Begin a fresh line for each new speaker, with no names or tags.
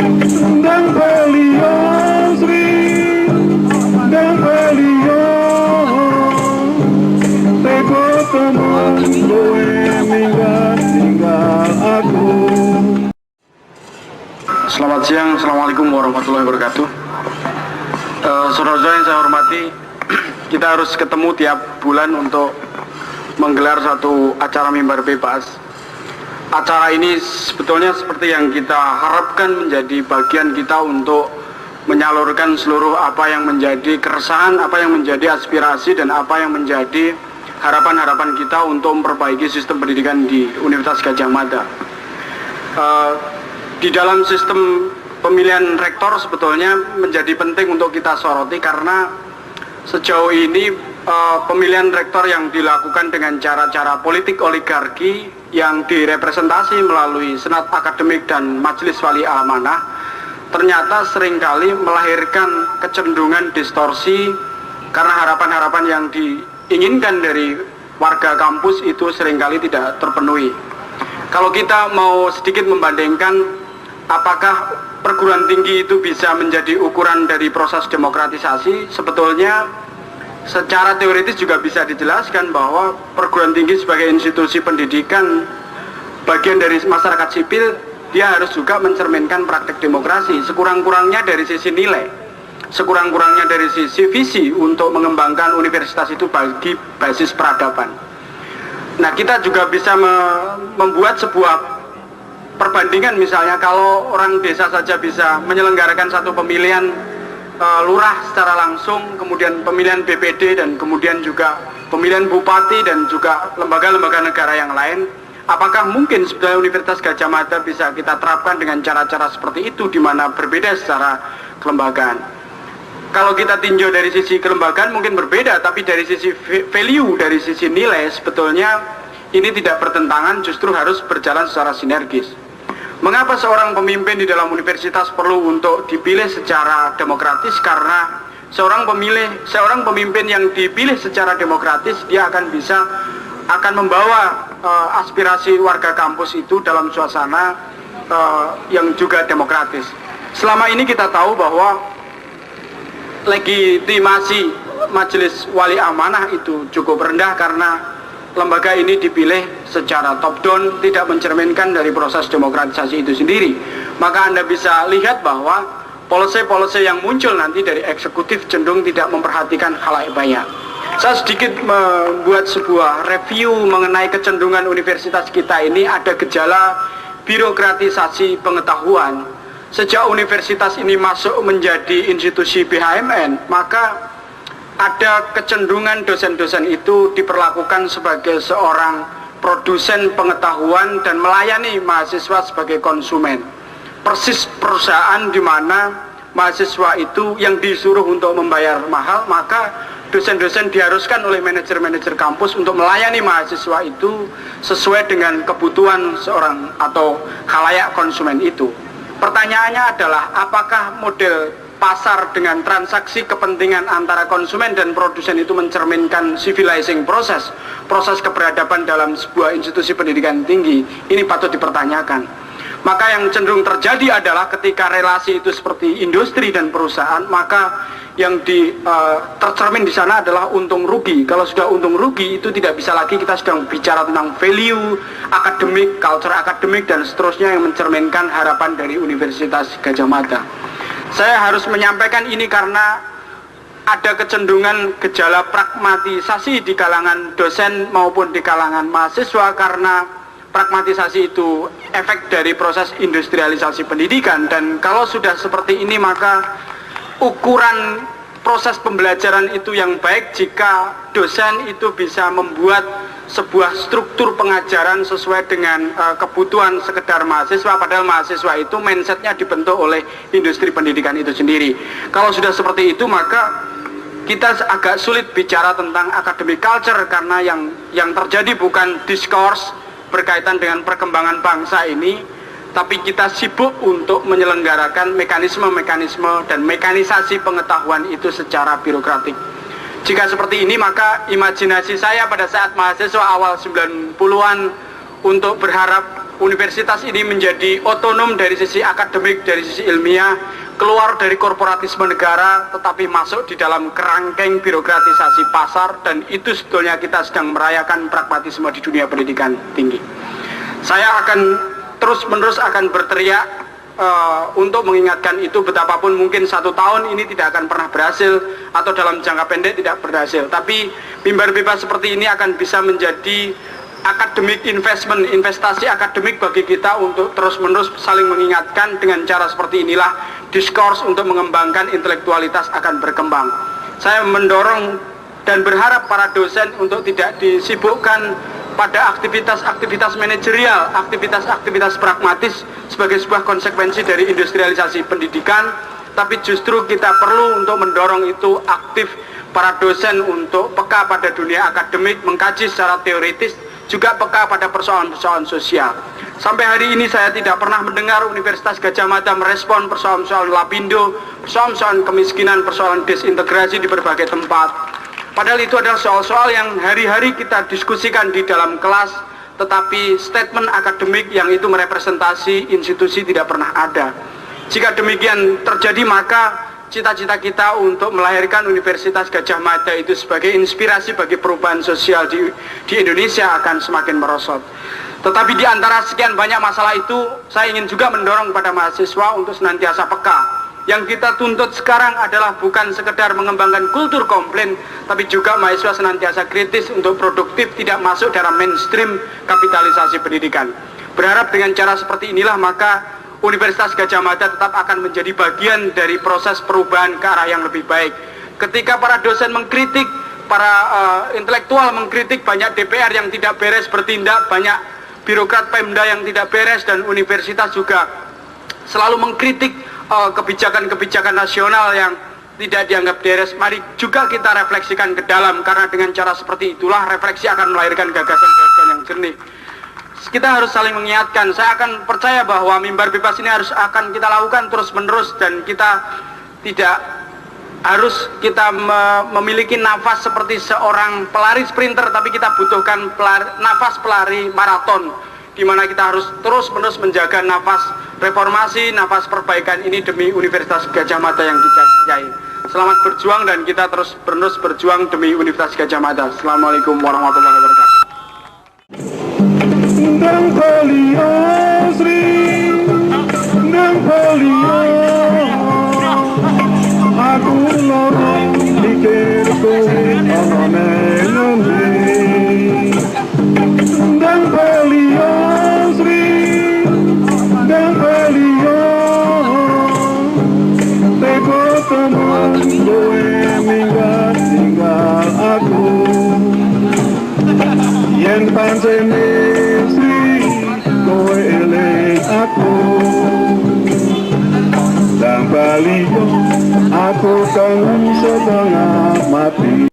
dan beliau Sri dan beliau teko teman kowe minggat tinggal aku.
Selamat siang, Assalamualaikum warahmatullahi wabarakatuh. Saudara-saudara yang saya hormati, kita harus ketemu tiap bulan untuk menggelar satu acara mimbar bebas. Acara ini sebetulnya seperti yang kita harapkan menjadi bagian kita untuk menyalurkan seluruh apa yang menjadi keresahan, apa yang menjadi aspirasi, dan apa yang menjadi harapan-harapan kita untuk memperbaiki sistem pendidikan di Universitas Gadjah Mada. Di dalam sistem pemilihan rektor sebetulnya menjadi penting untuk kita soroti karena sejauh ini pemilihan rektor yang dilakukan dengan cara-cara politik oligarki yang direpresentasi melalui senat akademik dan majelis wali amanah ternyata seringkali melahirkan kecenderungan distorsi karena harapan-harapan yang diinginkan dari warga kampus itu seringkali tidak terpenuhi. Kalau kita mau sedikit membandingkan apakah perguruan tinggi itu bisa menjadi ukuran dari proses demokratisasi, sebetulnya secara teoritis juga bisa dijelaskan bahwa perguruan tinggi sebagai institusi pendidikan bagian dari masyarakat sipil, dia harus juga mencerminkan praktek demokrasi sekurang-kurangnya dari sisi nilai, sekurang-kurangnya dari sisi visi untuk mengembangkan universitas itu bagi basis peradaban. Nah, kita juga bisa membuat sebuah perbandingan, misalnya kalau orang desa saja bisa menyelenggarakan satu pemilihan lurah secara langsung, kemudian pemilihan BPD, dan kemudian juga pemilihan bupati dan juga lembaga-lembaga negara yang lain. Apakah mungkin sebetulnya Universitas Gadjah Mada bisa kita terapkan dengan cara-cara seperti itu di mana berbeda secara kelembagaan? Kalau kita tinjau dari sisi kelembagaan mungkin berbeda, tapi dari sisi value, dari sisi nilai sebetulnya ini tidak bertentangan, justru harus berjalan secara sinergis. Mengapa seorang pemimpin di dalam universitas perlu untuk dipilih secara demokratis? Karena seorang pemimpin yang dipilih secara demokratis, dia akan membawa aspirasi warga kampus itu dalam suasana yang juga demokratis. Selama ini kita tahu bahwa legitimasi majelis wali amanah itu cukup rendah karena lembaga ini dipilih secara top down, tidak mencerminkan dari proses demokratisasi itu sendiri. Maka Anda bisa lihat bahwa policy-policy yang muncul nanti dari eksekutif cenderung tidak memperhatikan khalayak banyak. Saya sedikit membuat sebuah review mengenai kecenderungan universitas kita ini. Ada gejala birokratisasi pengetahuan. Sejak universitas ini masuk menjadi institusi BHMN, maka ada kecenderungan dosen-dosen itu diperlakukan sebagai seorang produsen pengetahuan dan melayani mahasiswa sebagai konsumen. Persis perusahaan di mana mahasiswa itu yang disuruh untuk membayar mahal, maka dosen-dosen diharuskan oleh manajer-manajer kampus untuk melayani mahasiswa itu sesuai dengan kebutuhan seorang atau khalayak konsumen itu. Pertanyaannya adalah apakah model pasar dengan transaksi kepentingan antara konsumen dan produsen itu mencerminkan civilizing proses keberadaban dalam sebuah institusi pendidikan tinggi? Ini patut dipertanyakan. Maka yang cenderung terjadi adalah ketika relasi itu seperti industri dan perusahaan, maka yang tercermin di sana adalah untung rugi. Kalau sudah untung rugi itu tidak bisa lagi kita sedang bicara tentang value akademik, culture akademik, dan seterusnya yang mencerminkan harapan dari Universitas Gadjah Mada. Saya harus menyampaikan ini karena ada kecenderungan gejala pragmatisasi di kalangan dosen maupun di kalangan mahasiswa, karena pragmatisasi itu efek dari proses industrialisasi pendidikan. Dan kalau sudah seperti ini, maka ukuran proses pembelajaran itu yang baik jika dosen itu bisa membuat sebuah struktur pengajaran sesuai dengan kebutuhan sekedar mahasiswa, padahal mahasiswa itu mindsetnya dibentuk oleh industri pendidikan itu sendiri. Kalau sudah seperti itu, maka kita agak sulit bicara tentang academic culture, karena yang terjadi bukan diskurs berkaitan dengan perkembangan bangsa ini, tapi kita sibuk untuk menyelenggarakan mekanisme-mekanisme dan mekanisasi pengetahuan itu secara birokratik. Jika seperti ini, maka imajinasi saya pada saat mahasiswa awal 90-an untuk berharap universitas ini menjadi otonom dari sisi akademik, dari sisi ilmiah, keluar dari korporatisme negara, tetapi masuk di dalam kerangkeng birokratisasi pasar, dan itu sebetulnya kita sedang merayakan pragmatisme di dunia pendidikan tinggi. Saya akan terus-menerus akan berteriak untuk mengingatkan itu, betapapun mungkin 1 tahun ini tidak akan pernah berhasil atau dalam jangka pendek tidak berhasil, tapi mimbar bebas seperti ini akan bisa menjadi academic investment, investasi akademik bagi kita untuk terus-menerus saling mengingatkan. Dengan cara seperti inilah diskurs untuk mengembangkan intelektualitas akan berkembang. Saya mendorong dan berharap para dosen untuk tidak disibukkan pada aktivitas-aktivitas manajerial, aktivitas-aktivitas pragmatis sebagai sebuah konsekuensi dari industrialisasi pendidikan, tapi justru kita perlu untuk mendorong itu aktif para dosen untuk peka pada dunia akademik, mengkaji secara teoritis, juga peka pada persoalan-persoalan sosial. Sampai hari ini saya tidak pernah mendengar Universitas Gadjah Mada merespon persoalan-persoalan lapindo, persoalan-persoalan kemiskinan, persoalan desintegrasi di berbagai tempat. Padahal itu adalah soal-soal yang hari-hari kita diskusikan di dalam kelas, tetapi statement akademik yang itu merepresentasi institusi tidak pernah ada. Jika demikian terjadi, maka cita-cita kita untuk melahirkan Universitas Gadjah Mada itu sebagai inspirasi bagi perubahan sosial di Indonesia akan semakin merosot. Tetapi di antara sekian banyak masalah itu, saya ingin juga mendorong kepada mahasiswa untuk senantiasa peka. Yang kita tuntut sekarang adalah bukan sekedar mengembangkan kultur komplain, tapi juga mahasiswa senantiasa kritis untuk produktif, tidak masuk dalam mainstream kapitalisasi pendidikan. Berharap dengan cara seperti inilah maka Universitas Gadjah Mada tetap akan menjadi bagian dari proses perubahan ke arah yang lebih baik. Ketika para dosen mengkritik, para intelektual mengkritik, banyak DPR yang tidak beres bertindak, banyak birokrat Pemda yang tidak beres, dan universitas juga selalu mengkritik kebijakan-kebijakan nasional yang tidak dianggap beres. Mari juga kita refleksikan ke dalam, karena dengan cara seperti itulah refleksi akan melahirkan gagasan-gagasan yang jernih. Kita harus saling mengingatkan. Saya akan percaya bahwa mimbar bebas ini akan kita lakukan terus-menerus, dan kita tidak harus memiliki nafas seperti seorang pelari sprinter, tapi kita butuhkan nafas pelari maraton, di mana kita harus terus-menerus menjaga nafas reformasi, nafas perbaikan ini demi Universitas Gadjah Mada yang kita cintai. Selamat berjuang, dan kita terus berjuang demi Universitas Gadjah Mada. Assalamualaikum warahmatullahi wabarakatuh.
Dan beliau Sri, dan beliau aku lorong pikirku onone-one. Dan beliau Sri, dan beliau teko teman gue minggat tinggal aku. Yen pancene Sri kowe eling aku, dan baliyo aku kangen setengah mati.